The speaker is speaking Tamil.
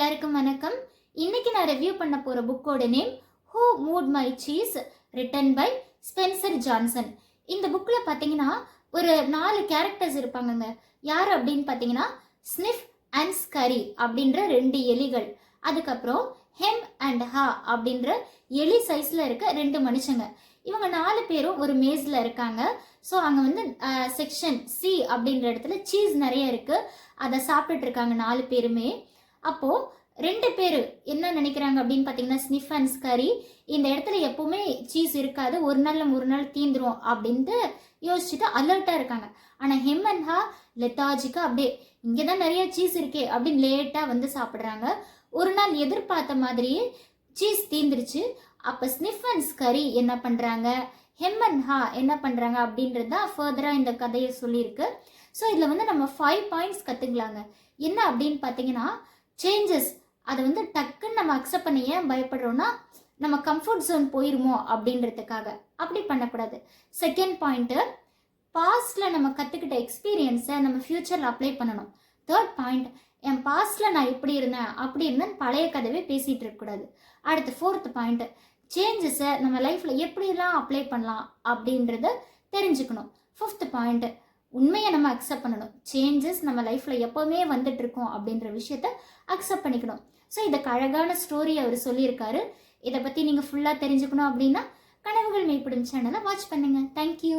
எல்லாருக்கும் வணக்கம். இன்னைக்கு நான் ரிவ்யூ பண்ண போற புக்கோட name who moved my cheese, written by Spencer Johnson. இந்த புக்கில் பார்த்தீங்கன்னா ஒரு 4 கேரக்டர்ஸ் இருப்பாங்கங்க. யார் அப்படின்னு பார்த்தீங்கன்னா ஸ்னிஃப் அண்ட் ஸ்கரி அப்படின்ற 2 எலிகள், அதுக்கப்புறம் ஹெம் அண்ட் ஹா அப்படின்ற எலி சைஸில் இருக்க 2 மனுஷங்க. இவங்க 4 பேரும் ஒரு மேஸில் இருக்காங்க. ஸோ அங்கே வந்து செக்ஷன் சி அப்படின்ற இடத்துல சீஸ் நிறைய இருக்குது. அதை சாப்பிட்டுட்டு இருக்காங்க 4 பேருமே. அப்போது 2 பேர் என்ன நினைக்கிறாங்க அப்படின்னு பார்த்தீங்கன்னா ஸ்னிஃப் அண்ட் ஸ்கரி, இந்த இடத்துல எப்போவுமே சீஸ் இருக்காது, ஒரு நாள் தீந்துரும் அப்படின்ட்டு யோசிச்சுட்டு அலர்ட்டாக இருக்காங்க. ஆனால் ஹெம் அண்ட் ஹா லெத்தாஜிக்காக அப்படியே இங்கே தான் நிறைய சீஸ் இருக்கே அப்படின்னு லேட்டாக வந்து சாப்பிட்றாங்க. ஒரு நாள் எதிர்பார்த்த மாதிரியே சீஸ் தீந்துருச்சு. அப்போ ஸ்னிஃப் அண்ட் ஸ்கரி என்ன பண்ணுறாங்க, ஹெம் அண்ட் ஹா என்ன பண்ணுறாங்க அப்படின்றது தான் ஃபர்தராக இந்த கதையை சொல்லியிருக்கு. ஸோ இதில் வந்து நம்ம 5 பாயிண்ட்ஸ் கற்றுக்கலாங்க. என்ன அப்படின்னு பார்த்தீங்கன்னா சேஞ்சஸ், அதை வந்து டக்குன்னு நம்ம அக்செப்ட் பண்ணி ஏன் பயப்படுறோன்னா நம்ம கம்ஃபர்ட் ஜோன் போயிருமோ அப்படின்றதுக்காக. அப்படி பண்ணக்கூடாது. செகண்ட் பாயிண்ட்டு, பாஸ்டில் நம்ம கற்றுக்கிட்ட எக்ஸ்பீரியன்ஸை நம்ம ஃப்யூச்சரில் அப்ளை பண்ணணும். தேர்ட் பாயிண்ட், என் பாஸ்டில் நான் இப்படி இருந்தேன் அப்படி இருந்தேன் பழைய கதவே பேசிகிட்டு இருக்கக்கூடாது. அடுத்து ஃபோர்த் பாயிண்ட்டு, சேஞ்சஸை நம்ம லைஃப்பில் எப்படியெல்லாம் அப்ளை பண்ணலாம் அப்படின்றத தெரிஞ்சுக்கணும். ஃபிஃப்த் பாயிண்ட்டு, உண்மையை நம்ம அக்செப்ட் பண்ணணும். சேஞ்சஸ் நம்ம லைஃப்பில் எப்போவுமே வந்துட்டு இருக்கோம் அப்படின்ற விஷயத்த அக்செப்ட் பண்ணிக்கணும். ஸோ இதுக்கு அழகான ஸ்டோரி அவர் சொல்லியிருக்காரு. இதை பற்றி நீங்கள் ஃபுல்லாக தெரிஞ்சுக்கணும் அப்படின்னா கனவுகள் மெய்ப்படும் சேனலை வாட்ச் பண்ணுங்கள். தேங்க்யூ.